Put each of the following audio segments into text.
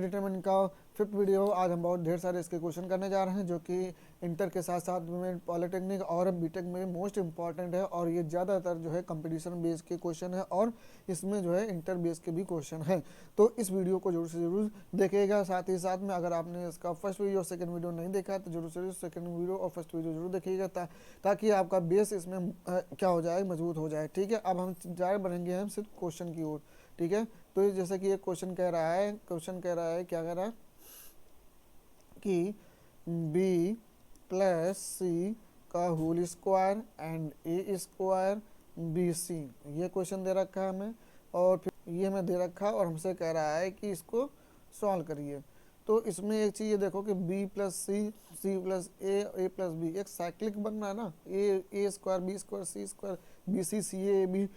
Determinant का fifth video. आज हम बहुत ढेर सारे इसके क्वेश्चन करने जा रहे हैं जो कि इंटर के साथ साथ में पॉलिटेक्निक और बीटेक में मोस्ट इंपॉर्टेंट है, और ये ज़्यादातर जो है कंपटीशन बेस के क्वेश्चन है और इसमें जो है इंटर बेस के भी क्वेश्चन है। तो इस वीडियो को जरूर से जरूर देखिएगा। साथ ही साथ में अगर आपने इसका फर्स्ट वीडियो और सेकंड वीडियो नहीं देखा है तो जरूर से जरूर सेकंड वीडियो और फर्स्ट वीडियो जरूर देखिएगा ताकि आपका बेस इसमें क्या हो जाए, मजबूत हो जाए। ठीक है, अब हम जा बढ़ेंगे हम सिर्फ क्वेश्चन की ओर। ठीक है, तो ये जैसे कि ये क्वेश्चन कह रहा है, क्या कह रहा है कि b प्लस सी का whole square and a square B C, ये क्वेश्चन दे रखा है हमें, और फिर ये हमें दे रखा है और हमसे कह रहा है कि इसको सॉल्व करिए। तो इसमें एक चीज़ ये देखो कि b plus C plus A plus B एक साइक्लिक बन रहा है ना, A square B square C square B C A B,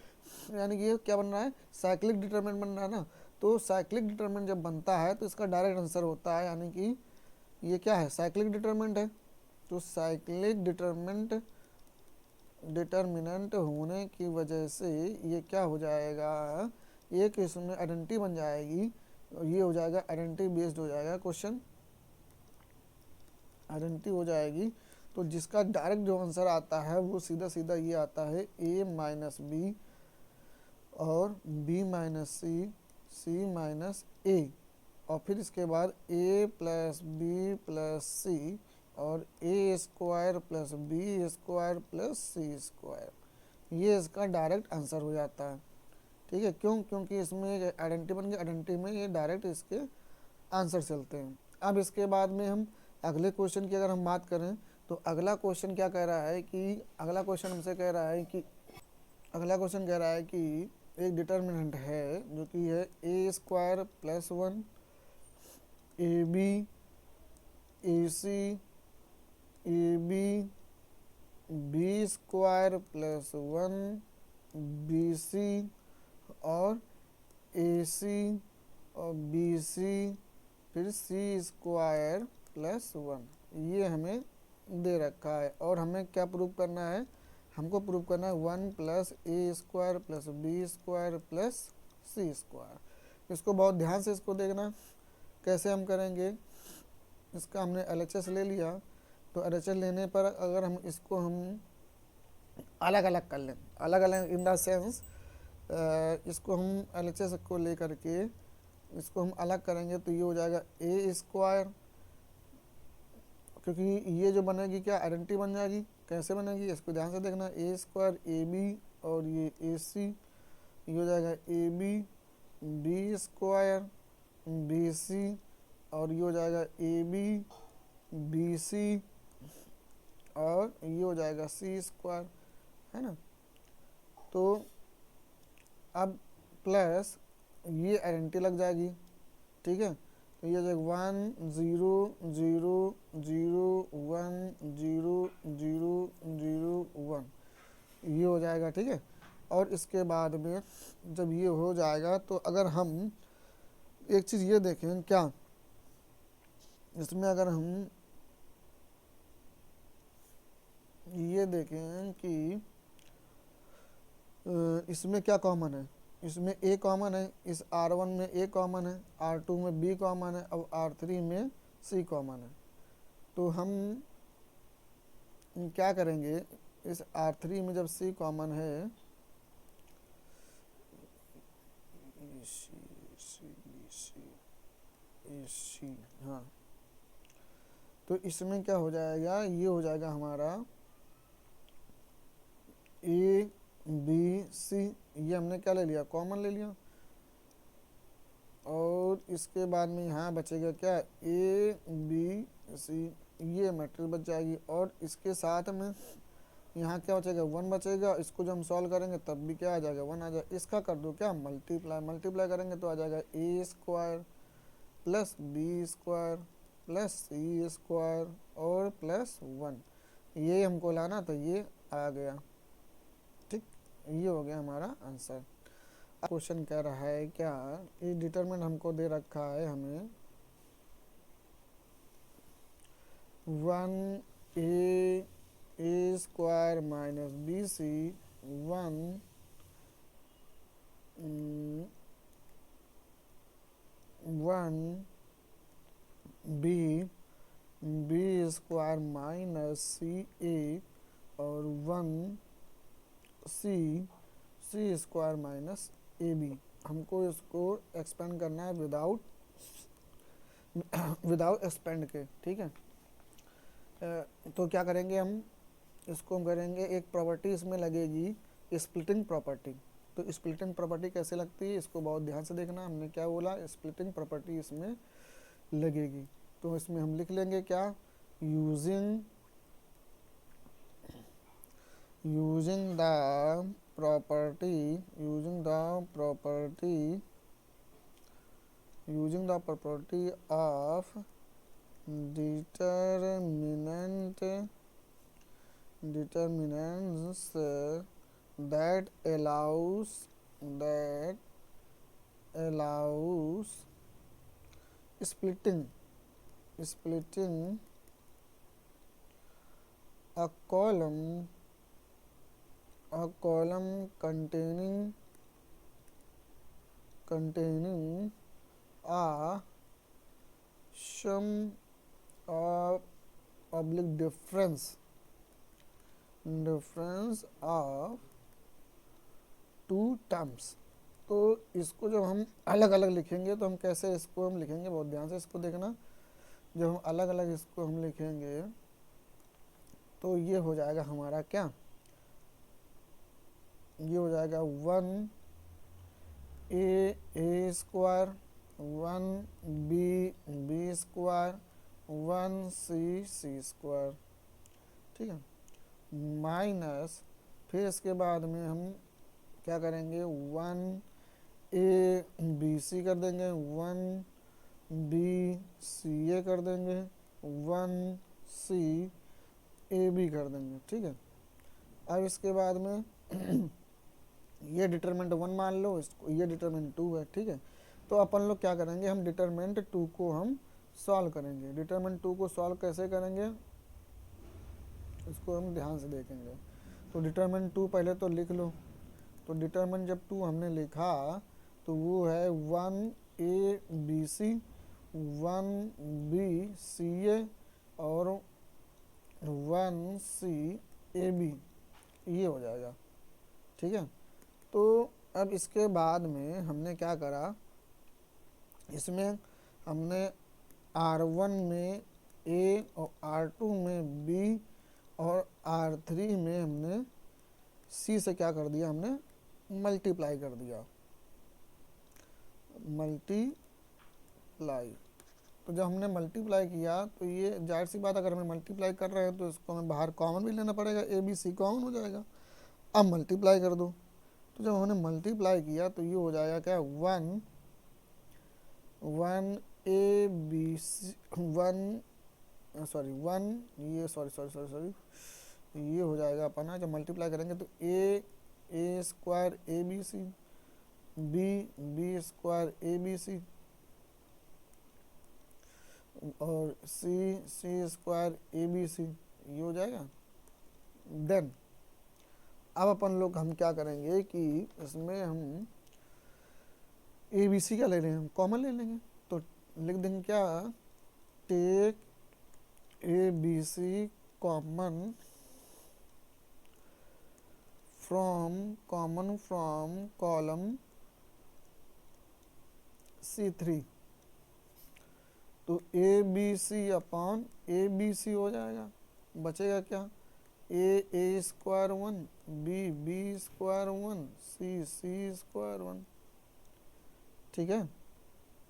यानी कि ये क्या बन रहा है, साइक्लिक डिटरमिनेंट बन रहा है ना। तो साइक्लिक डिटरमिनेंट जब बनता है तो इसका डायरेक्ट आंसर होता है, यानी कि ये क्या है, साइक्लिक डिटरमिनेंट है। तो साइक्लिक डिटरमिनेंट होने की वजह से ये क्या हो जाएगा, एक इसमें आइडेंटिटी बन जाएगी, ये हो जाएगा आइडेंटिटी बेस्ड हो जाएगा क्वेश्चन, आइडेंटिटी हो जाएगी। तो जिसका डायरेक्ट जो आंसर आता है वो सीधा सीधा ये आता है a माइनस बी और b minus C minus A, और फिर इसके बाद a plus B plus C और A square plus B square plus C square, ये इसका डायरेक्ट आंसर हो जाता है। ठीक है, क्योंकि इसमें एक आइडेंटिटी बन गई, आइडेंटिटी में ये डायरेक्ट इसके आंसर चलते हैं। अब इसके बाद में हम अगले क्वेश्चन की अगर हम बात करें तो अगला क्वेश्चन क्या कह रहा है कि अगला क्वेश्चन हमसे कह रहा है कि एक डिटर्मिनेंट है जो कि है A square plus one A B A C A B square plus one B सी और ए सी और बी सी फिर सी स्क्वायर प्लस वन, ये हमें दे रखा है। और हमें क्या प्रूव करना है, हमको प्रूव करना है one plus A square plus B square plus C square. इसको बहुत ध्यान से इसको देखना कैसे हम करेंगे। इसका हमने LHS ले लिया, तो LHS लेने पर अगर हम इसको हम अलग अलग कर लें, अलग अलग इन द सेंस इसको हम LHS को ले करके इसको हम अलग करेंगे तो ये हो जाएगा ए स्क्वायर, क्योंकि ये जो बनेगी क्या आइडेंटिटी बन जाएगी। कैसे बनेगी इसको ध्यान से देखना, ए स्क्वायर ए बी और ये ए सी, ये हो जाएगा a B square B C और ये हो जाएगा ए बी सी और ये हो जाएगा सी स्क्वायर, है ना। तो अब प्लस ये आइडेंटिटी लग जाएगी। ठीक है, तो ये जो 1 0 0 0 1 0 0 0 1 ये हो जाएगा। ठीक है, और इसके बाद में जब ये हो जाएगा तो अगर हम एक चीज़ ये देखें क्या, इसमें अगर हम ये देखें कि इसमें क्या कॉमन है, इसमें ए कॉमन है, इस R1 में ए कॉमन है, R2 में बी कॉमन है, अब R3 में सी कॉमन है। तो हम क्या करेंगे, इस R3 में जब सी कॉमन है, हाँ, तो इसमें क्या हो जाएगा, ये हो जाएगा हमारा ए बी सी, ये हमने क्या ले लिया, कॉमन ले लिया। और इसके बाद में यहाँ बचेगा क्या, ए बी सी, ये मैट्रिक्स बच जाएगी। और इसके साथ में यहाँ क्या बचेगा, वन बचेगा। इसको जब हम सॉल्व करेंगे तब भी क्या आ जाएगा, वन आ जाएगा। इसका कर दो क्या, मल्टीप्लाई करेंगे तो आ जाएगा A square plus B square plus C square और प्लस वन, ये हमको लाना तो ये आ गया। ठीक, ये हो गया हमारा आंसर। क्वेश्चन कह रहा है क्या, ये डिटरमिनेंट हमको दे रखा है हमें 1 square minus B C 1 B B square minus C A और 1 C square minus A B. हमको इसको एक्सपेंड करना है विदाउट एक्सपेंड के, ठीक है। तो क्या करेंगे हम, इसको हम करेंगे, एक प्रॉपर्टी इसमें लगेगी स्प्लिटिंग प्रॉपर्टी। तो स्प्लिटिंग प्रॉपर्टी कैसे लगती है इसको बहुत ध्यान से देखना। हमने क्या बोला, स्प्लिटिंग प्रॉपर्टी इसमें लगेगी। तो इसमें हम लिख लेंगे क्या, using the property of determinants that allows splitting a column containing a sum of oblique difference of two terms। तो इसको जब हम अलग अलग लिखेंगे तो हम कैसे इसको हम लिखेंगे, बहुत ध्यान से इसको देखना। जब हम अलग अलग इसको हम लिखेंगे तो ये हो जाएगा हमारा क्या, ये हो जाएगा 1a square, 1b square, 1c square, ठीक है, माइनस फिर इसके बाद में हम क्या करेंगे, 1a कर देंगे, 1b कर देंगे, 1c कर देंगे, ठीक है। अब इसके बाद में ये डिटरमिनेंट 1 मान लो, इसको ये डिटरमिनेंट 2 है, ठीक है। तो अपन लोग क्या करेंगे, हम डिटरमिनेंट 2 को हम सॉल्व करेंगे। डिटरमिनेंट 2 को सॉल्व कैसे करेंगे इसको हम ध्यान से देखेंगे। तो डिटरमिनेंट 2 पहले तो लिख लो। तो डिटरमिनेंट जब 2 हमने लिखा तो वो है 1a b c, 1b c और 1c b, ये हो जाएगा, ठीक है। तो अब इसके बाद में हमने क्या करा, इसमें हमने R1 में A और R2 में B और R3 में हमने C से क्या कर दिया, हमने मल्टीप्लाई कर दिया, तो जब हमने मल्टीप्लाई किया तो ये जाहिर सी बात, अगर हमें मल्टीप्लाई कर रहे हैं तो इसको हमें बाहर कॉमन भी लेना पड़ेगा, ABC कॉमन हो जाएगा। अब मल्टीप्लाई कर दो। तो जब हमने मल्टीप्लाई किया तो ये हो जाएगा क्या, 1 ये हो जाएगा अपना, जब मल्टीप्लाई करेंगे तो a square ABC, b square ABC और c स्क्वायर ABC, ये हो जाएगा। देन अब अपन लोग हम क्या करेंगे कि इसमें हम ABC का ले रहे हैं, हम कॉमन ले लेंगे। तो लिख देंगे क्या, take ABC common from column C3। तो ABC अपॉन ABC हो जाएगा, बचेगा क्या, a square 1, b square 1, c square 1, ठीक है।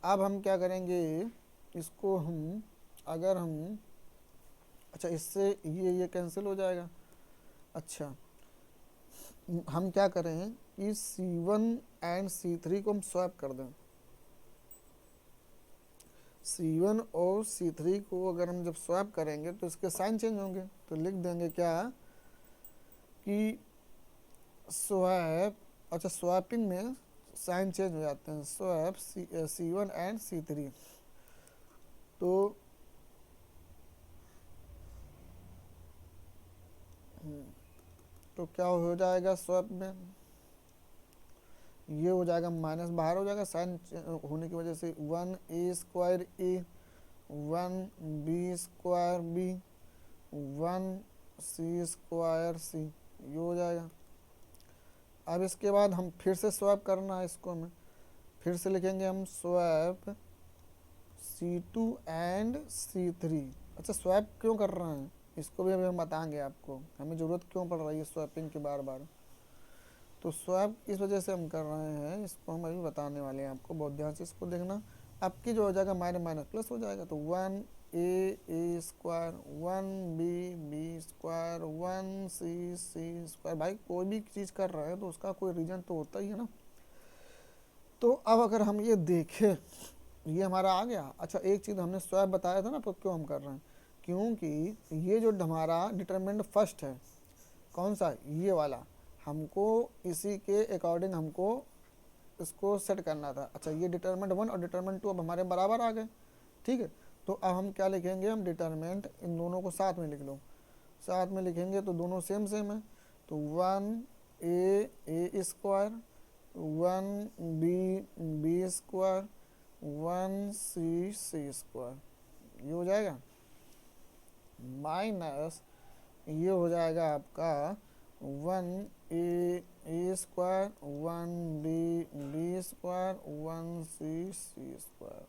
अब हम क्या करेंगे, इसको हम अगर हम अच्छा इससे ये कैंसिल हो जाएगा। अच्छा हम क्या करें कि C1 एंड C3 को हम स्वैप कर दें। C1 और C3 को अगर हम जब स्वैप करेंगे तो इसके साइन चेंज होंगे। तो लिख देंगे क्या कि स्वैप, अच्छा स्वैपिंग में साइन चेंज हो जाते हैं, स्वैप C1 एंड C3। तो क्या हो जाएगा स्वैप में, ये हो जाएगा माइनस बाहर हो जाएगा साइन होने की वजह से, 1a square a 1 B square B, 1 C square C, ये हो जाएगा। अब इसके बाद हम फिर से स्वैप करना है इसको, हमें फिर से लिखेंगे हम स्वैप C2 एंड C3। अच्छा, स्वैप क्यों कर रहे हैं इसको भी अभी हम बताएंगे आपको, हमें ज़रूरत क्यों पड़ रही है स्वैपिंग की बार बार। तो स्वैप इस वजह से हम कर रहे हैं, इसको हम अभी बताने वाले हैं आपको, बहुत ध्यान से इसको देखना। आपकी जो हो जाएगा माइनस माइनस प्लस हो जाएगा, तो 1 ए square, 1 B square, 1 C square. भाई कोई भी चीज़ कर रहा है तो उसका कोई रीजन तो होता ही है ना। तो अब अगर हम ये देखें, ये हमारा आ गया। अच्छा, एक चीज़ हमने स्वैप बताया था ना, तो क्यों हम कर रहे हैं, क्योंकि ये जो हमारा डिटरमिनेंट फर्स्ट है, कौन सा, ये वाला, हमको इसी के अकॉर्डिंग हमको इसको सेट करना था। अच्छा, ये डिटरमिनेंट 1 और डिटरमिनेंट 2 अब हमारे बराबर आ गए, ठीक है। तो अब हम क्या लिखेंगे, हम डिटरमिनेंट इन दोनों को साथ में लिख लो, साथ में लिखेंगे तो दोनों सेम सेम है। तो 1 ए square, 1 B square, 1 C square, ये हो जाएगा माइनस, ये हो जाएगा आपका 1 ए square, 1 B square, 1 C square.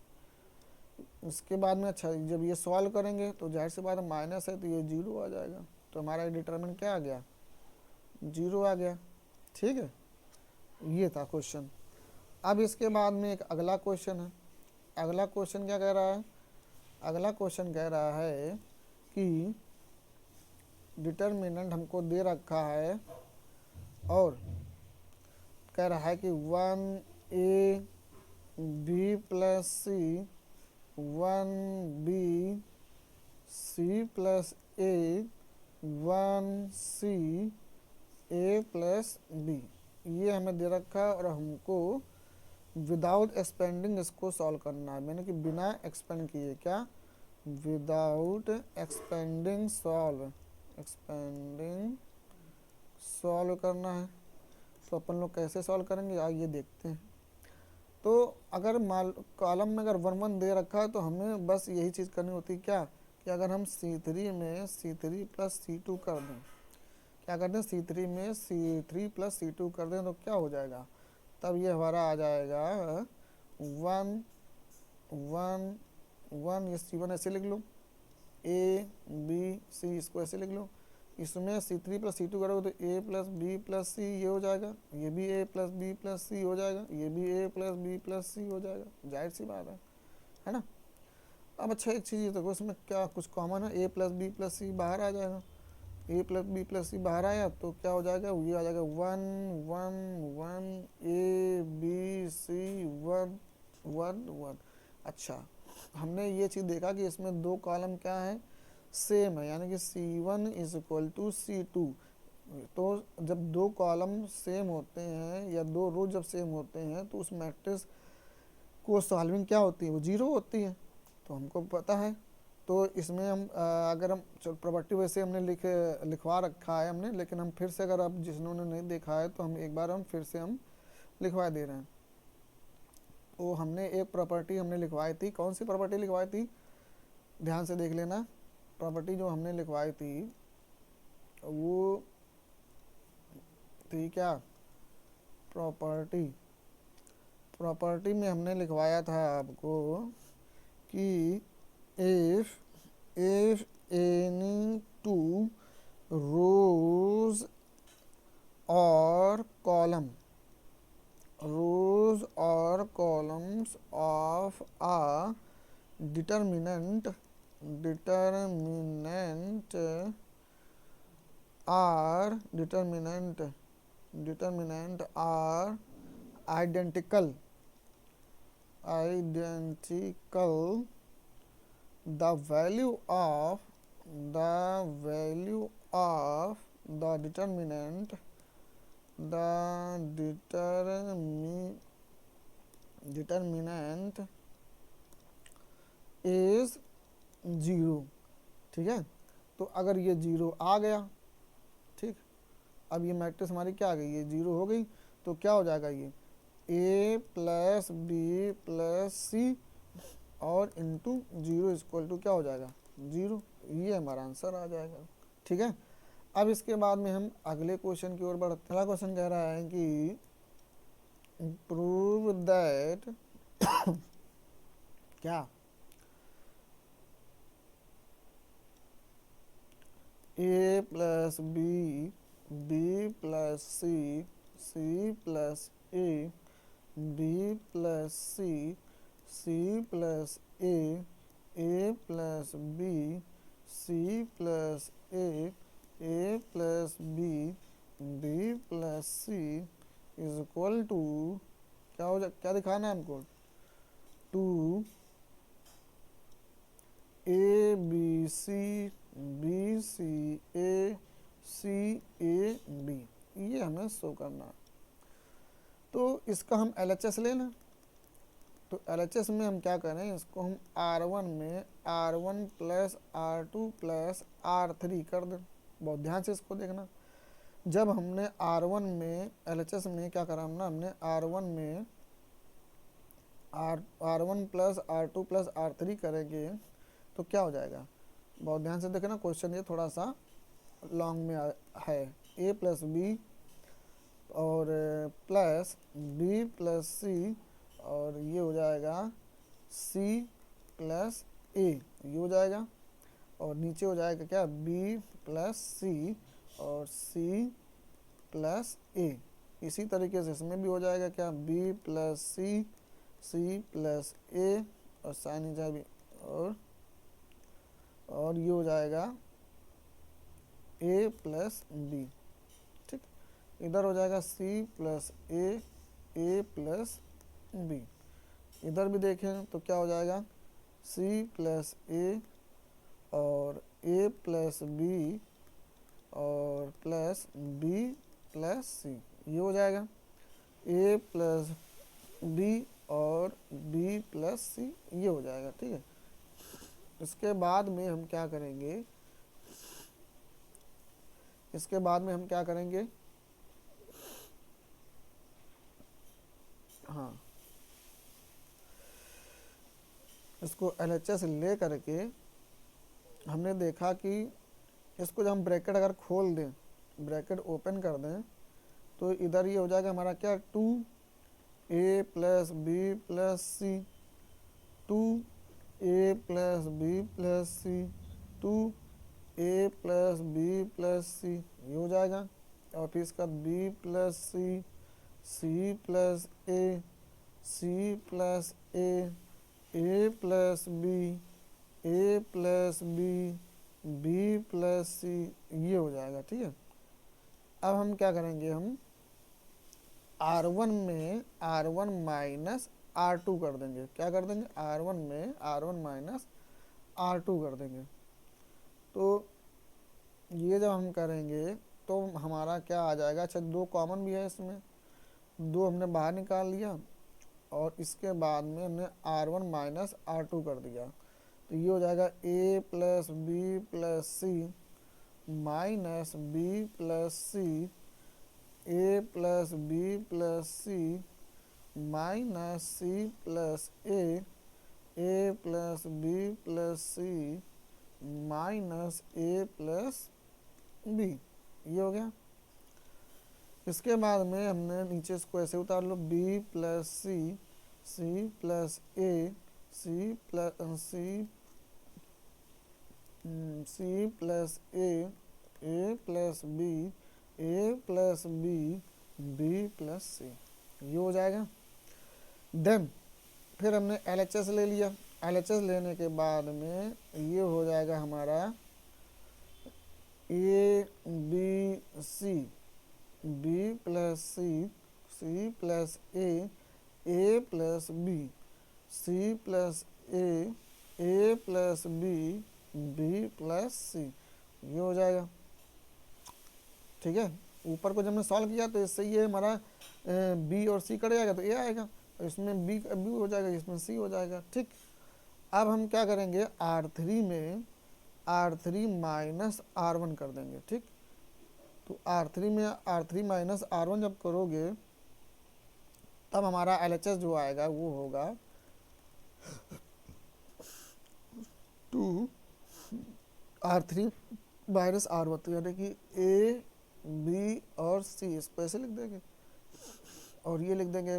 इसके बाद में अच्छा, जब ये सॉल्व करेंगे तो जाहिर सी बात है माइनस है तो ये जीरो आ जाएगा, तो हमारा डिटरमिनेंट क्या आ गया, जीरो आ गया, ठीक है। ये था क्वेश्चन। अब इसके बाद में एक अगला क्वेश्चन है। अगला क्वेश्चन क्या कह रहा है, अगला क्वेश्चन कह रहा है कि डिटरमिनेंट हमको दे रखा है और कह रहा है कि 1 a b + c, 1 b + a, 1 c + b, ये हमें दे रखा है और हमको विदाउट एक्सपेंडिंग इसको सॉल्व करना है, मैंने कि बिना एक्सपेंड किए, क्या, विदाउट एक्सपेंडिंग सॉल्व करना है। तो अपन लोग कैसे सॉल्व करेंगे, आइए देखते हैं। तो अगर कॉलम में अगर 1 1 दे रखा है तो हमें बस यही चीज़ करनी होती है, क्या, कि अगर हम C3 में C3 + C2 कर दें, क्या कर दें, C3 में C3 + C2 कर दें तो क्या हो जाएगा, तब ये हमारा आ जाएगा 1 1 1, ये C1 ऐसे लिख लो, A B C इसको ऐसे लिख लो। इसमें C3 + C2 करोगे तो A + B + C ये हो जाएगा, ये भी A + B + C हो जाएगा, ये भी A + B + C हो जाएगा, जाहिर सी बात है ना। अब अच्छा, एक चीज़ ये देखो, इसमें क्या कुछ कॉमन है, A + B + C बाहर आ जाएगा, A + B + C बाहर आया तो क्या हो जाएगा, ये आ जाएगा 1 1 1 A B C 1 1 1। अच्छा, हमने ये चीज़ देखा कि इसमें दो कॉलम क्या है, सेम है, यानी कि C1 = C2। तो जब दो कॉलम सेम होते हैं या दो रो जब सेम होते हैं तो उस मैट्रिक्स को सॉल्विंग क्या होती है, वो जीरो होती है, तो हमको पता है। तो इसमें हम अगर हम प्रॉपर्टी वैसे हमने लिखवा रखा है हमने, लेकिन हम फिर से, अगर आप जिन्होंने नहीं देखा है तो हम एक बार हम फिर से हम लिखवा दे रहे हैं। तो हमने एक प्रॉपर्टी हमने लिखवाई थी, कौन सी प्रॉपर्टी लिखवाई थी, ध्यान से देख लेना। प्रॉपर्टी जो हमने लिखवाई थी वो थी क्या, प्रॉपर्टी में हमने लिखवाया था आपको कि इफ एनी टू रोज और columns of a determinant are identical, the value of the determinant is 0, ठीक है। तो अगर ये 0 आ गया, ठीक, अब ये मैट्रिक्स हमारी क्या आ गई, ये 0 हो गई, तो क्या हो जाएगा, ये A + B + C और इंटू जीरो इक्वल टू क्या हो जाएगा 0। ये हमारा आंसर आ जाएगा। ठीक है, अब इसके बाद में हम अगले क्वेश्चन की ओर बढ़ते हैं। अगला क्वेश्चन कह रहा है कि प्रूव दैट क्या ए plus B, B plus C, C plus A, B plus C, C plus A plus B, C plus A plus B, B plus C is equal to क्या दिखाना है हमको, two A B C, B C A, C A B, ये हमें show करना है। तो इसका हम LHS लेना, तो LHS में हम क्या करें, इसको हम R1 में R1 plus R2 plus R3 कर दें। बहुत ध्यान से इसको देखना, जब हमने R1 में LHS में क्या करा हमने R1 में R1 plus R2 plus R3 करेंगे तो क्या हो जाएगा, बहुत ध्यान से देखना, क्वेश्चन ये थोड़ा सा लॉन्ग में है। ए प्लस बी और प्लस बी प्लस सी और ये हो जाएगा सी प्लस ए, ये हो जाएगा, और नीचे हो जाएगा क्या बी प्लस सी और सी प्लस ए। इसी तरीके से इसमें भी हो जाएगा क्या B plus C, C plus ए और साइन नीचे भी, और ये हो जाएगा ए प्लस बी। ठीक, इधर हो जाएगा सी प्लस ए प्लस बी। इधर भी देखें तो क्या हो जाएगा सी प्लस ए और ए प्लस बी और प्लस बी प्लस सी, ये हो जाएगा ए प्लस बी और बी प्लस सी, ये हो जाएगा। ठीक है, इसके बाद में हम क्या करेंगे, इसके बाद में हम क्या करेंगे, हाँ इसको LHS ले करके हमने देखा कि इसको जब हम ब्रैकेट अगर खोल दें, ब्रैकेट ओपन कर दें, तो इधर ये हो जाएगा हमारा क्या two A plus B plus C, two A plus B plus C, two A plus B plus C, ये हो जाएगा, और फिर इसका B plus C, C plus A, C plus A plus B, A plus B, B plus C, ये हो जाएगा। ठीक है, अब हम क्या करेंगे, हम R1 में R1 माइनस R2 कर देंगे। क्या कर देंगे, R1 में R1 माइनस R2 कर देंगे। तो ये जब हम करेंगे तो हमारा क्या आ जाएगा, अच्छा दो कॉमन भी है इसमें, दो हमने बाहर निकाल लिया और इसके बाद में हमने R1 माइनस R2 कर दिया, तो ये हो जाएगा ए plus B plus c minus B plus C, A plus B plus c minus C plus A plus B plus c minus A plus B, ये हो गया। इसके बाद में हमने नीचे इसको ऐसे उतार लो, B plus C plus A, C plus C plus A plus B, A plus B, B plus C, ये हो जाएगा। देन फिर हमने LHS ले लिया, LHS लेने के बाद में ये हो जाएगा हमारा A B C, B plus C plus A plus B, C plus A plus B plus C, ये हो जाएगा। ठीक है, ऊपर को जब हमने सॉल्व किया तो इससे ये हमारा बी और सी कट जाएगा तो ए आएगा, इसमें बी हो जाएगा, इसमें सी हो जाएगा। ठीक, अब हम क्या करेंगे, R3 में R3 माइनस R1 कर देंगे। ठीक, तो R3 में R3 माइनस R1 जब करोगे तब हमारा LHS जो आएगा वो होगा 2 R3 माइनस R1, तो यानी कि A B और C, इसको ऐसे लिख देंगे और ये लिख देंगे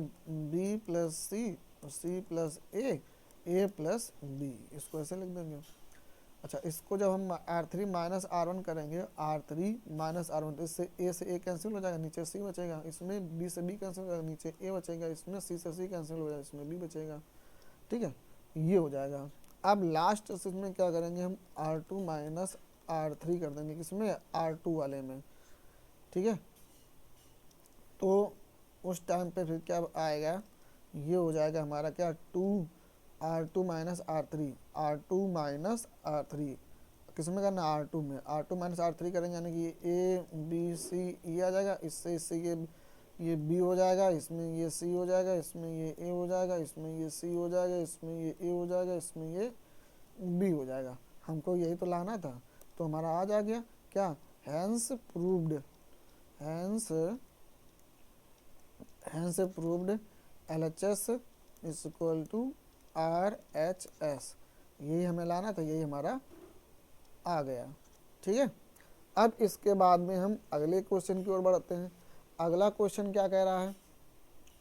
B प्लस C और C plus A plus B, इसको ऐसे लिख देंगे। अच्छा, इसको जब हम R3 माइनस R1 करेंगे, R3 माइनस R1, तो इससे A से A कैंसिल हो जाएगा, नीचे C बचेगा, इसमें B से B कैंसिल हो जाएगा, नीचे A बचेगा, इसमें C से C कैंसिल हो जाएगा, इसमें B बचेगा। ठीक है, ये हो जाएगा। अब लास्ट इसमें क्या करेंगे, हम R2 माइनस R3 कर देंगे, किसमें, R2 वाले में। ठीक है, तो उस टाइम पे फिर क्या आएगा, ये हो जाएगा हमारा क्या, R2 minus R3 minus R3 किसमें करना, R2 में। R2 माइनस R3 करेंगे यानी कि A B C ये आ जाएगा, इससे ये B हो जाएगा, इसमें ये C हो जाएगा, इसमें ये A हो जाएगा, इसमें ये C हो जाएगा, इसमें ये A हो जाएगा, इसमें ये B हो जाएगा। हमको यही तो लाना था, तो हमारा आज आ गया क्या, hence proved LHS is equal to RHS, यही हमें लाना था, यही हमारा आ गया। ठीक है, अब इसके बाद में हम अगले क्वेश्चन की ओर बढ़ते हैं। अगला क्वेश्चन क्या कह रहा है,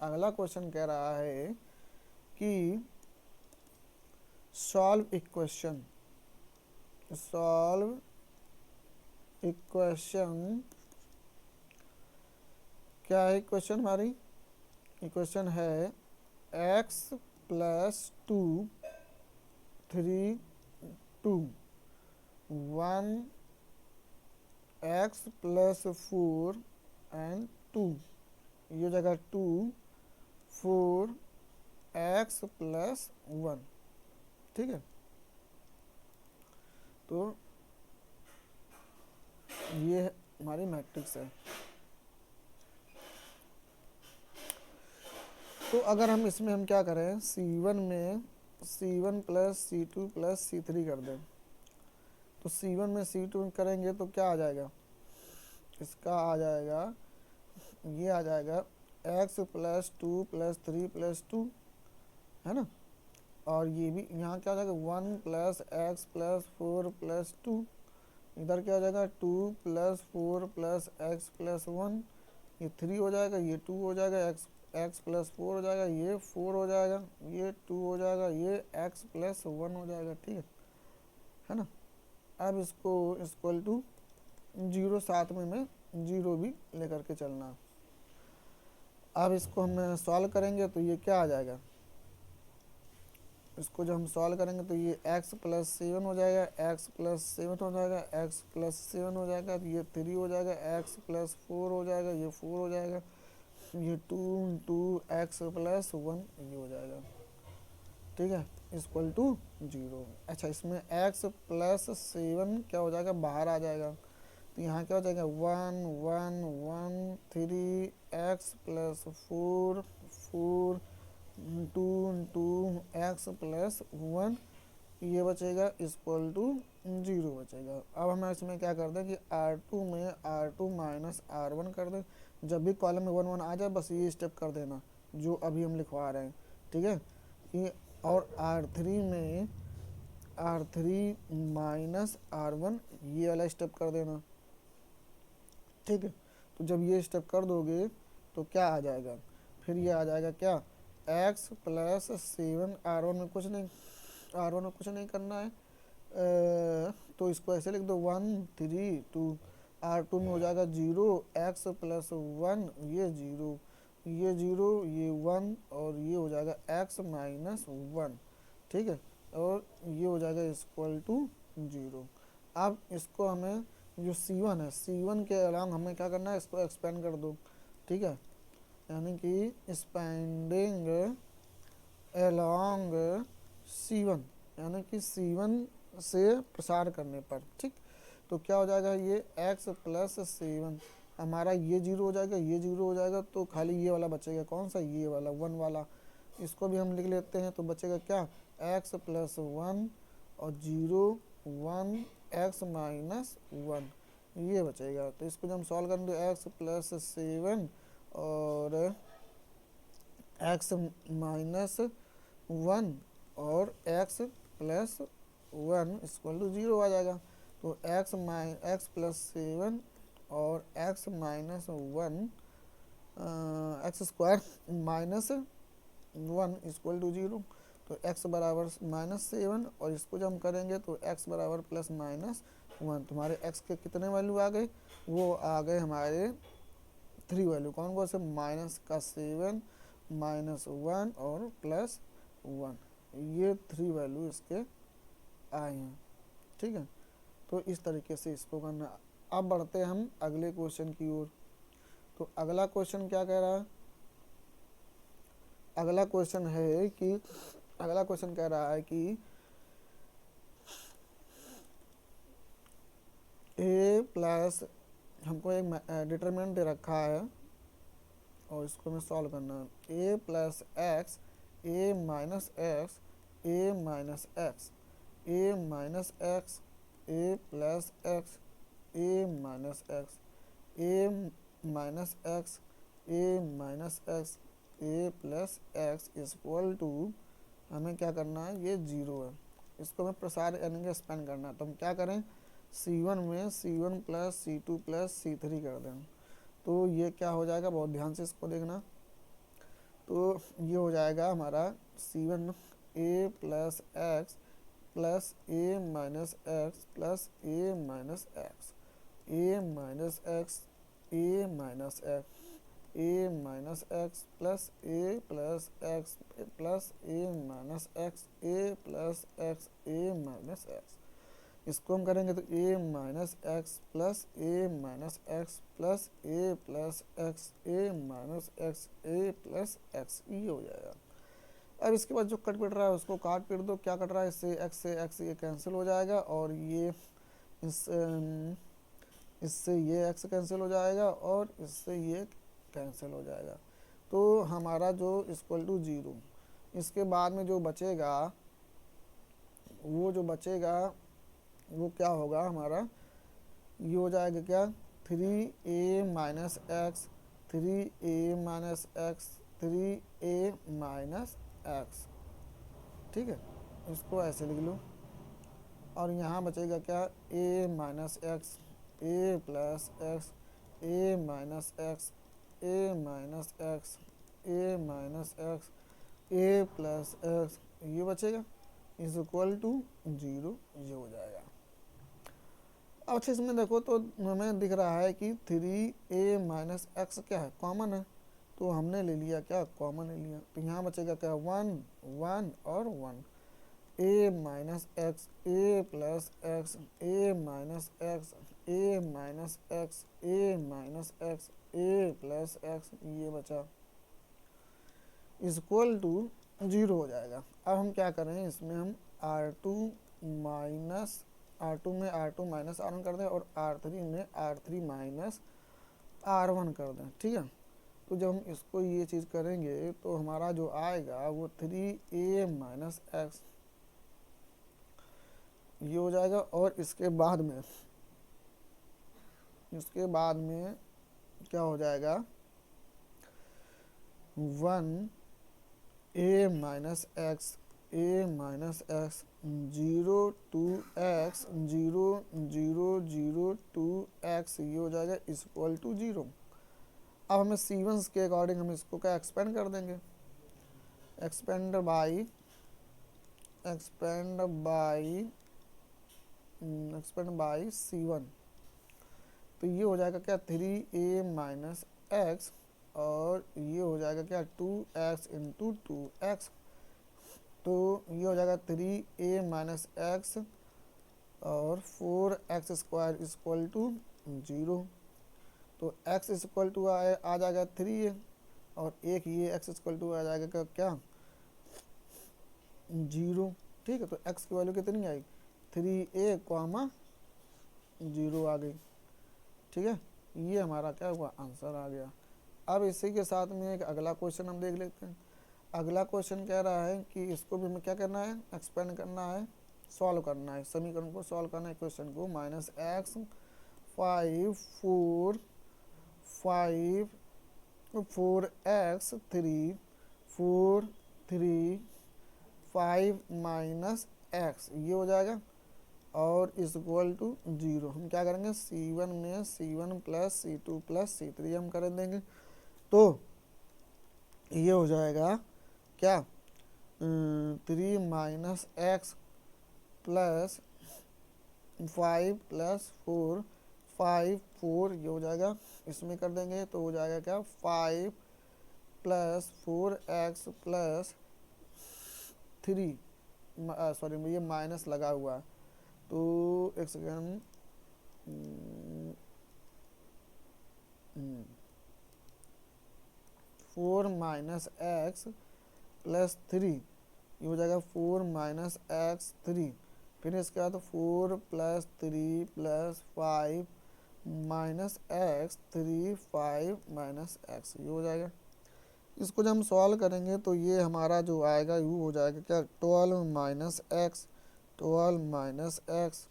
अगला क्वेश्चन कह रहा है कि सॉल्व इक्वेशन क्या है क्वेश्चन, हमारी इक्वेशन है x plus 2 3 2 1 x plus 4 and 2, ये जगह 2 4 x प्लस 1। ठीक है, तो ये हमारी मैट्रिक्स है। तो अगर हम इसमें हम क्या करें, C1 में C1 plus C2 plus C3 कर दें, तो C1 में C2 करेंगे तो क्या आ जाएगा, इसका आ जाएगा, ये आ जाएगा x प्लस 2 प्लस 3 प्लस 2, है ना, और ये भी यहाँ क्या हो जाएगा 1 प्लस एक्स प्लस 4 प्लस 2, इधर क्या हो जाएगा 2 प्लस 4 प्लस एक्स प्लस 1, ये 3 हो जाएगा, ये 2 हो जाएगा, एक्स प्लस 4 हो जाएगा, ये 4 हो जाएगा, ये 2 हो जाएगा, ये एक्स प्लस 1 हो जाएगा। ठीक है ना, अब इसको इक्वल टू 0 साथ में 0 भी लेकर के चलना। अब इसको हम सॉल्व करेंगे तो ये क्या आ जाएगा, इसको जब हम सॉल्व करेंगे तो ये x प्लस 7 हो जाएगा, x प्लस 7 हो जाएगा, x प्लस 7 हो जाएगा, तो ये 3 हो जाएगा, x प्लस 4 हो जाएगा, ये 4 हो जाएगा, ये 2 x प्लस 1 ये हो जाएगा। ठीक है, इक्वल टू 0। अच्छा, इसमें x प्लस 7 क्या हो जाएगा, बाहर आ जाएगा, तो यहाँ क्या हो जाएगा 1 1 1 3 x प्लस 4 4 2 x प्लस 1 ये बचेगा, इक्वल टू 0 बचेगा। अब हम इसमें क्या कर दें कि R2 में R2 माइनस R1 कर दें, जब भी कॉलम में 1 1 आ जाए बस ये स्टेप कर देना जो अभी हम लिखवा रहे हैं। ठीक है, कि और R3 में R3 माइनस R1 ये वाला स्टेप कर देना। ठीक है, तो जब ये स्टेप कर दोगे तो क्या आ जाएगा, फिर ये आ जाएगा क्या, x प्लस 7 R1 में कुछ नहीं करना है, तो इसको ऐसे लिख दो 1 3 2, R2 में हो जाएगा 0, x प्लस 1 ये 0 ये 0 ये 1 और ये हो जाएगा x माइनस 1। ठीक है, और ये हो जाएगा इक्वल टू 0। अब इसको हमें जो C1 है, C1 के अलावा हमें क्या करना है, इसको एक्सपेंड कर दो। ठीक है, यानी कि एक्सपेंडिंग अलोंग C1, यानी कि C1 से प्रसार करने पर। ठीक, तो क्या हो जाएगा, ये x प्लस 7 हमारा ये 0 हो जाएगा, ये 0 हो जाएगा, तो खाली ये वाला बचेगा, कौन सा, ये वाला 1 वाला, इसको भी हम लिख लेते हैं, तो बचेगा क्या, x प्लस 1 और 0 1 x माइनस 1 ये बचेगा। तो इसको जब हम सॉल्व करेंगे x प्लस 7 और x माइनस 1 और x प्लस 1 इक्वल टू 0 आ जाएगा। तो एक्स प्लस 7 और x minus 1 x square minus 1 equal to 0। तो x बराबर -7 और इसको जब हम करेंगे तो x बराबर +-1। तुम्हारे x के कितने वैल्यू आ गए? वो आ गए हमारे 3 वैल्यू। कौन कौन से? -7 -1 और +1, ये 3 वैल्यू इसके आए हैं। ठीक है, तो इस तरीके से इसको करना। अब बढ़ते हैं हम अगले क्वेश्चन की ओर। तो अगला क्वेश्चन क्या कह रहा है? अगला क्वेश्चन कह रहा है कि ए प्लस, हमको एक डिटरमिनेंट दे रखा है और इसको हमें सॉल्व करना है। A plus X, A minus x, A minus x, A minus x, A plus X, A minus x, A minus x, A minus x, A plus X equal to, हमें क्या करना है? ये 0 है। इसको हमें प्रसार यानी कि एक्सपेंड करना है। तो हम क्या करें? C1 में C1 plus C2 plus C3 कर दें। तो ये क्या हो जाएगा? बहुत ध्यान से इसको देखना। तो ये हो जाएगा हमारा C1 A plus x plus A minus x plus A minus x, A minus x, A minus x, A minus x plus A plus x plus A minus x, A plus X, A minus x. इसको हम करेंगे तो ए minus x plus A minus x plus A plus X, A minus x, A plus x, ये हो जाएगा। अब इसके बाद जो कट पिट रहा है उसको काट पिट दो। क्या कट रहा है? इससे एक्स ये कैंसिल हो जाएगा और ये इससे ये एक्स कैंसिल हो जाएगा और इससे ये कैंसिल हो जाएगा। तो हमारा जो इक्वल टू 0, इसके बाद में जो बचेगा वो क्या होगा हमारा? ये हो जाएगा क्या? 3a minus x, 3a minus x, 3a minus x. ठीक है, इसको ऐसे लिख लो। और यहाँ बचेगा क्या? a minus x, a plus x, a minus x, a minus x, a minus x, a plus x, ये बचेगा इज इक्वल टू 0, ये हो जाएगा। अब अच्छे इसमें देखो तो हमें दिख रहा है कि 3a माइनस एक्स क्या है? कॉमन है। तो हमने ले लिया क्या? कॉमन ले लिया। तो यहाँ बचेगा क्या? 1 1 और 1। a minus x, a plus x, a minus x, a minus x, a minus x, a plus x, ये बचा इक्वल टू 0 हो जाएगा। अब हम क्या करें? इसमें हम R2 माइनस R2 में R2 माइनस R1 कर दें और R3 में R3 माइनस R1 कर दें। ठीक है, तो जब हम इसको ये चीज़ करेंगे तो हमारा जो आएगा वो 3a माइनस एक्स, ये हो जाएगा। और इसके बाद में क्या हो जाएगा? 1a minus x, a minus x, 0 2 x, 0 0 0 2 x, ये हो जाएगा इक्वल टू 0। अब हमें C1 के अकॉर्डिंग हम इसको क्या एक्सपेंड कर देंगे? Expand by C1। तो ये हो जाएगा क्या? 3a माइनस एक्स और ये हो जाएगा क्या? 2x into 2x। तो ये हो जाएगा 3a माइनस एक्स और 4x स्क्वायर इक्वल टू 0। तो x इक्वल टू आ जाएगा 3a और एक ये x इक्वल टू आ जाएगा क्या? 0। ठीक है, तो x की वैल्यू कितनी आई? 3a कॉमा 0 आ गई। ठीक है, ये हमारा क्या हुआ? आंसर आ गया। अब इसी के साथ में एक अगला क्वेश्चन हम देख लेते हैं। अगला क्वेश्चन कह रहा है कि इसको भी हमें क्या करना है? एक्सपेंड करना है, सॉल्व करना है। समीकरण को सॉल्व करना है, क्वेश्चन को। -x 5 4 5 4x 3 4 3 5 माइनस एक्स ये हो जाएगा और इज इक्वल टू 0। हम क्या करेंगे C1 में C1 plus C2 plus C3 हम कर देंगे। तो ये हो जाएगा क्या 3 माइनस एक्स प्लस 5 प्लस 4 5 4 ये हो जाएगा, इसमें कर देंगे तो हो जाएगा क्या 5 प्लस 4x प्लस 3, सॉरी ये माइनस लगा हुआ है तो एक सेकेंड 4 माइनस एक्स प्लस 3 ये हो जाएगा 4 माइनस एक्स 3, फिर इसके बाद 4 plus 3 plus 5 minus x 3 5 minus x ये हो जाएगा। इसको जब हम सॉल्व करेंगे तो ये हमारा जो आएगा वो हो जाएगा क्या 12 minus x 12 minus x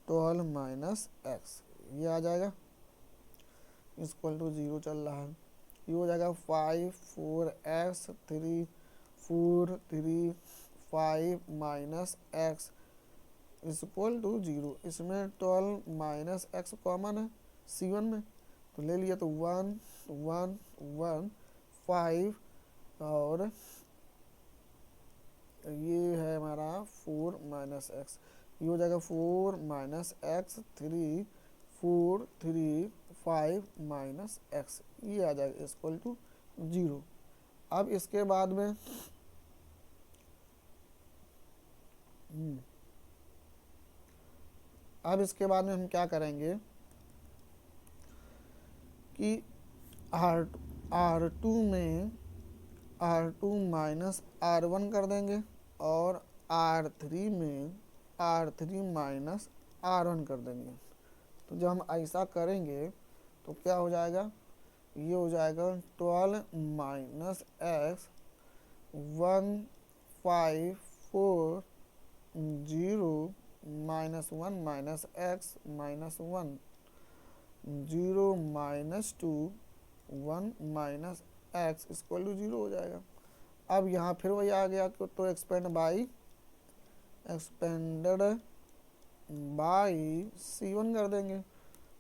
12 minus x ये आ जाएगा इक्वल टू 0 चल रहा है। ये हो जाएगा 5 4x 3 4 3 5 minus x equal to 0। इसमें 12 माइनस एक्स कॉमन है C1 में तो ले लिया तो 1 1 1 5 और ये है हमारा 4 माइनस एक्स ये हो जाएगा 4 माइनस एक्स 3 4 3 5 माइनस एक्स ये आ जाएगा इक्वल टू 0। अब इसके बाद में हम क्या करेंगे कि R2 में R2 माइनस R1 कर देंगे और R3 में R3 माइनस R1 कर देंगे। तो जब हम ऐसा करेंगे तो क्या हो जाएगा ये हो जाएगा 12 minus x 1 5 4 0 minus 1 minus x minus 1 0 minus 2 1 minus x equal to 0 हो जाएगा। अब यहाँ फिर वही आ गया तो एक्सपेंडेड बाई C1 कर देंगे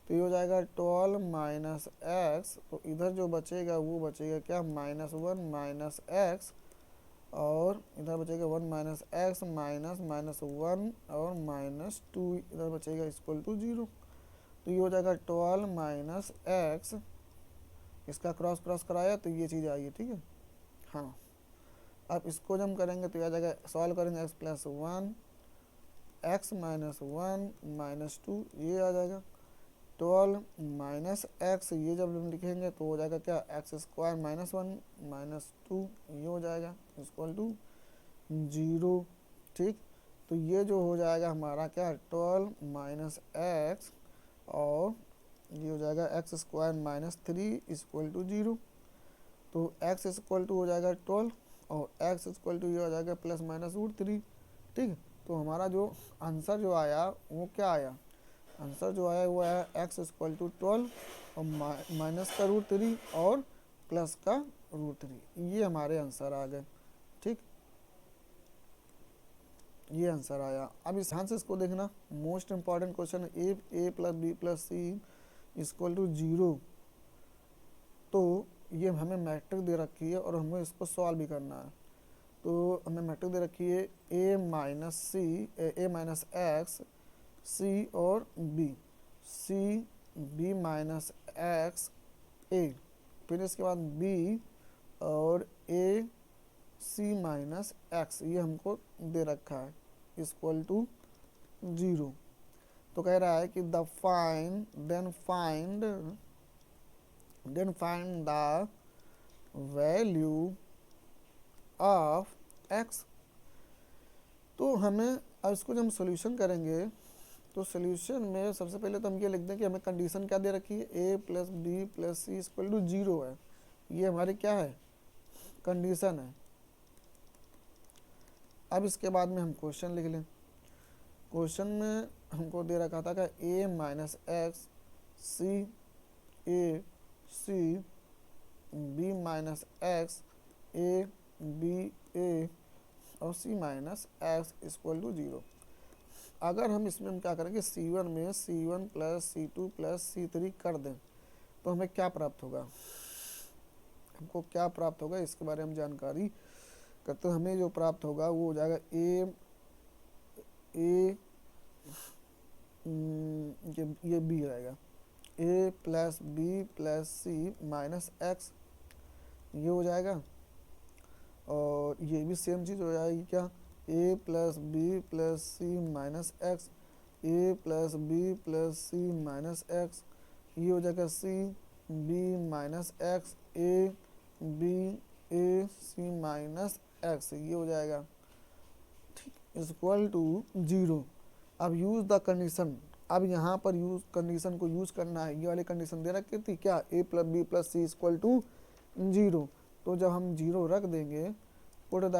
तो ये हो जाएगा 12 माइनस एक्स तो इधर जो बचेगा वो बचेगा क्या माइनस 1 माइनस एक्स और इधर बचेगा 1 माइनस एक्स माइनस माइनस 1 और माइनस 2 इधर बचेगा इक्वल टू 0। तो ये हो जाएगा 12 माइनस एक्स इसका क्रॉस कराया तो ये चीज़ आई है ठीक है। हाँ अब इसको जब हम करेंगे तो ये आ जाएगा सॉल्व करेंगे x plus 1 x minus 1 minus 2 ये आ जाएगा 12 माइनस एक्स ये जब हम लिखेंगे तो हो जाएगा क्या एक्स स्क्वायर माइनस 1 माइनस 2 ये हो जाएगा इक्वल टू 0 ठीक। तो ये जो हो जाएगा हमारा क्या 12 माइनस एक्स और ये हो जाएगा x square minus 3 equal to 0। तो एक्स इक्वल टू हो जाएगा 12 और एक्स इक्वल टू ये हो जाएगा प्लस माइनस √3 ठीक है। तो हमारा जो आंसर जो आया वो क्या आया आंसर जो आया वो आया एक्स इक्वल टू 12 और माइनस का √3 और प्लस का √3 ये हमारे आंसर आ गए ठीक। ये आंसर आया। अब इस ध्यान से इसको देखना most important question a plus B plus C equal to 0। तो ये हमें मैट्रिक दे रखी है और हमें इसको सॉल्व भी करना है। तो हमें मैट्रिक दे रखी है ए माइनस एक्स सी और B C B minus x A फिर इसके बाद बी और ए सी माइनस एक्स ये हमको दे रखा है इक्वल टू 0। तो कह रहा है कि then find the value of x. तो हमें अब इसको जब हम सोल्यूशन करेंगे तो सोल्यूशन में सबसे पहले तो हम ये लिख दें कि हमें कंडीशन क्या दे रखी है A plus B plus C equal to 0 है। ये हमारी क्या है कंडीशन है। अब इसके बाद में हम क्वेश्चन लिख लें। क्वेश्चन में हमको दे रखा था कि A minus X C A C B minus x A B A और C minus x equal to 0। अगर हम इसमें हम क्या करेंगे, C1 में C1 plus C2 plus C3 कर दें तो हमें क्या प्राप्त होगा, हमको क्या प्राप्त होगा इसके बारे में जानकारी करते हैं। हमें जो प्राप्त होगा वो हो जाएगा ए ये बी रहेगा, ए plus B plus c minus x, ये हो जाएगा। और ये भी सेम चीज़ हो जाएगी क्या, ए plus B plus c minus x, ए plus B plus c minus x, ये हो जाएगा c B minus x, A B A C minus x, ये हो जाएगा, ठीक, इक्वल टू 0। अब यूज़ द कंडीशन, अब यहाँ पर यूज कंडीशन को यूज़ करना है। ये वाली कंडीशन दे रखी थी क्या, ए plus B plus C equal to 0। तो जब हम 0 रख देंगे, put the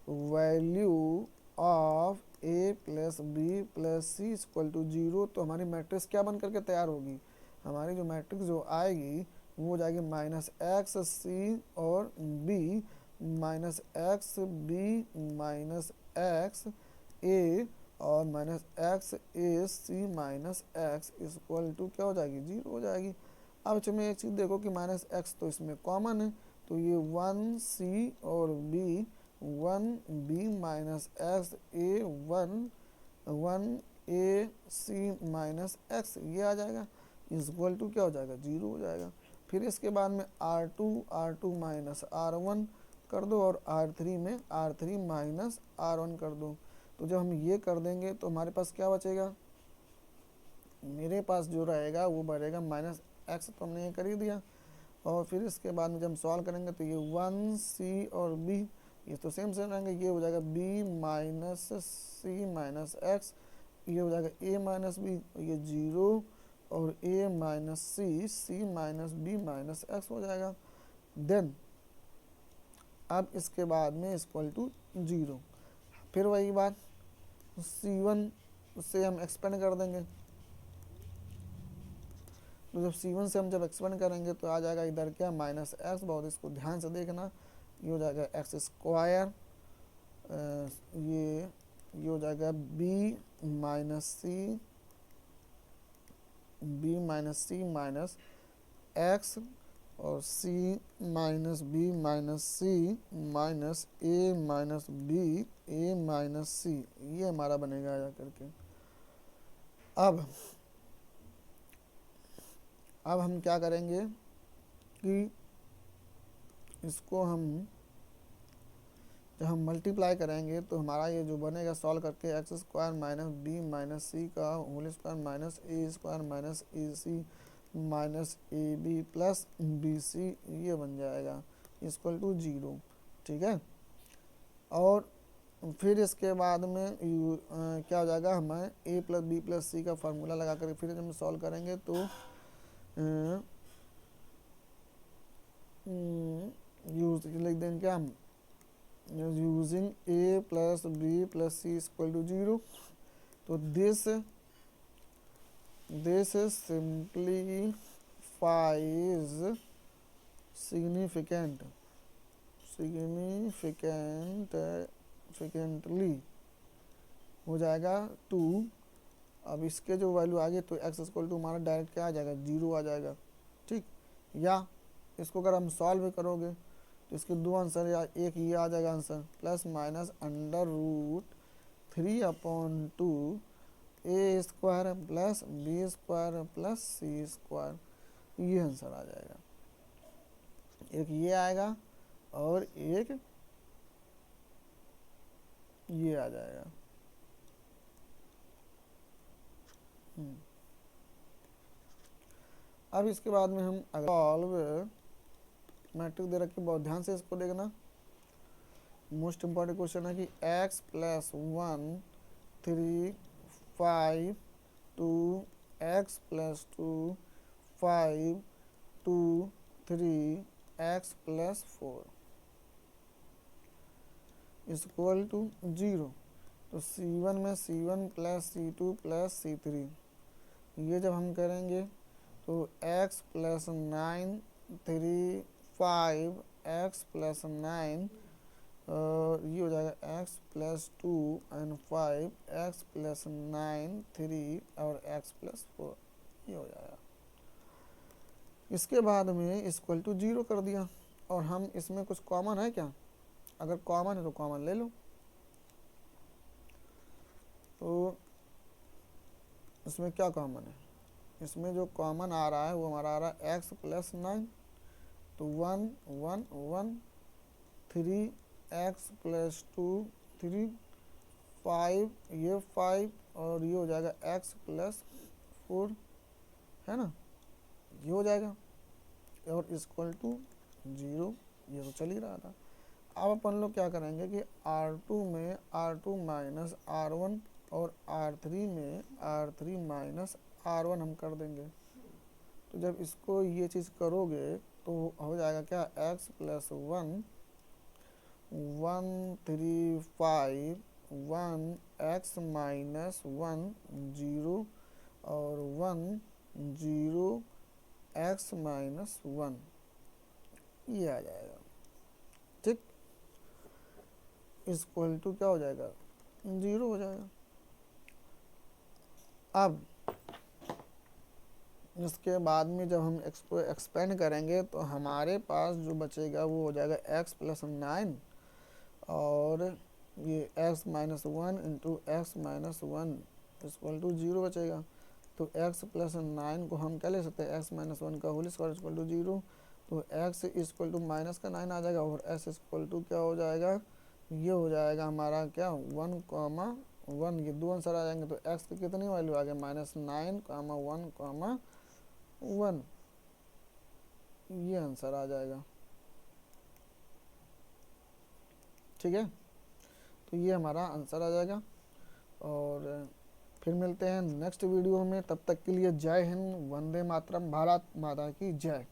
value of A plus B plus C equal to 0, तो हमारी मैट्रिक्स क्या बन करके तैयार होगी, हमारी जो मैट्रिक्स जो आएगी वो हो जाएगी माइनस एक्स सी और B minus X B minus x A और minus x A C minus x equal to क्या हो जाएगी, 0 हो जाएगी। अब इसमें एक चीज़ देखो कि माइनस एक्स तो इसमें कॉमन है, तो ये 1 सी और बी 1 बी माइनस एक्स ए 1 ए सी माइनस एक्स, ये आ जाएगा, इक्वल टू क्या हो जाएगा, 0 हो जाएगा। फिर इसके बाद में R2 माइनस R1 कर दो और R3 में R3 माइनस R1 कर दो। तो जब हम ये कर देंगे तो हमारे पास क्या बचेगा, मेरे पास जो रहेगा वो बढ़ेगा माइनस एक्स, तो हमने ये कर ही दिया। और फिर इसके बाद में जब हम सॉल्व करेंगे तो ये 1 सी और बी ये तो सेम रहेंगे, ये हो जाएगा B minus C minus x, ये हो जाएगा ए माइनस बी, ये 0 और ए minus C minus B minus x हो जाएगा। देन अब इसके बाद में इक्वल टू 0, फिर वही बात C1 से हम एक्सपेंड कर देंगे, तो जब C1 से हम जब एक्सपेंड करेंगे तो आ जाएगा इधर क्या माइनस एक्स, बहुत इसको ध्यान से देखना, ये हो जाएगा एक्स स्क्वायर, ये हो जाएगा B minus C minus x और C minus B minus C minus ए माइनस बी ए माइनस सी, ये हमारा बनेगा जा करके। अब हम क्या करेंगे कि इसको हम जब हम मल्टीप्लाई करेंगे तो हमारा ये जो बनेगा सॉल्व करके X square minus B minus C का whole square minus A square minus A C minus A B plus B सी, ये बन जाएगा इक्वल टू 0, ठीक है। और फिर इसके बाद में क्या हो जाएगा, हमें ए प्लस बी प्लस सी का फार्मूला लगा कर फिर जब हम सॉल्व करेंगे तो यूज लिख देंगे क्या हम, using a plus B plus C equal to 0, तो दिस simplifies significantly हो जाएगा 2। अब इसके जो वैल्यू आ गई तो एक्स इक्वल टू हमारा डायरेक्ट क्या आ जाएगा, 0 आ जाएगा, ठीक। या इसको अगर हम सॉल्व करोगे तो इसके दो आंसर, या एक ये आ जाएगा answer plus minus under root 3/2 A square plus B square plus C square, ये आंसर आ जाएगा। एक ये आएगा और एक ये आ जाएगा। अब इसके बाद में हम सॉल्व मैट्रिक्स दे रखी, बहुत ध्यान से इसको देखना, मोस्ट इम्पॉर्टेंट क्वेश्चन है कि x plus 1 3 5 2 x plus 2 5 2 3 x plus 4 equal to 0। तो C1 में C1 plus C2 plus C3, ये जब हम करेंगे तो x प्लस 9 3 5 x प्लस 9 ये हो जाएगा x plus 2 and 5, x plus 9 3 और एक्स प्लस 4, ये हो जाएगा। इसके बाद में इक्वल टू 0 कर दिया, और हम इसमें कुछ कॉमन है क्या? अगर कॉमन है तो कॉमन ले लो। तो इसमें क्या कॉमन है? इसमें जो कॉमन आ रहा है वो हमारा आ रहा है एक्स प्लस 9, तो 1 1 1 3, एक्स प्लस 2 3, 5 ये 5 और ये हो जाएगा एक्स प्लस 4, है ना, ये हो जाएगा, और इक्वल टू 0, ये तो चल ही रहा था। अब अपन लोग क्या करेंगे कि R2 में R2 माइनस R1 और R3 में R3 माइनस R1 हम कर देंगे। तो जब इसको ये चीज़ करोगे तो हो जाएगा क्या, x प्लस 1 1 3 5 1 x माइनस 1 0 और 1 0 x माइनस 1, ये आ जाएगा। ठीक, इक्वल टू क्या हो जाएगा, 0 हो जाएगा। अब इसके बाद में जब हम इसको एक्सपेंड करेंगे तो हमारे पास जो बचेगा वो हो जाएगा x प्लस 9 और ये x minus 1 into x minus 1 equal to 0 बचेगा। तो x प्लस 9 को हम क्या ले सकते हैं, x माइनस 1 का होल स्क्वायर इक्वल टू 0, तो x इक्वल टू माइनस का 9 आ जाएगा, और s इक्वल टू क्या हो जाएगा, ये हो जाएगा हमारा क्या 1 कॉमा 1, ये दो आंसर आ जाएंगे। तो x की कितनी वैल्यू आ गई, माइनस 9 कॉमा 1 कॉमा 1, ये आंसर आ जाएगा। ठीक है, तो ये हमारा आंसर आ जाएगा। और फिर मिलते हैं नेक्स्ट वीडियो में, तब तक के लिए जय हिंद, वंदे मातरम, भारत माता की जय।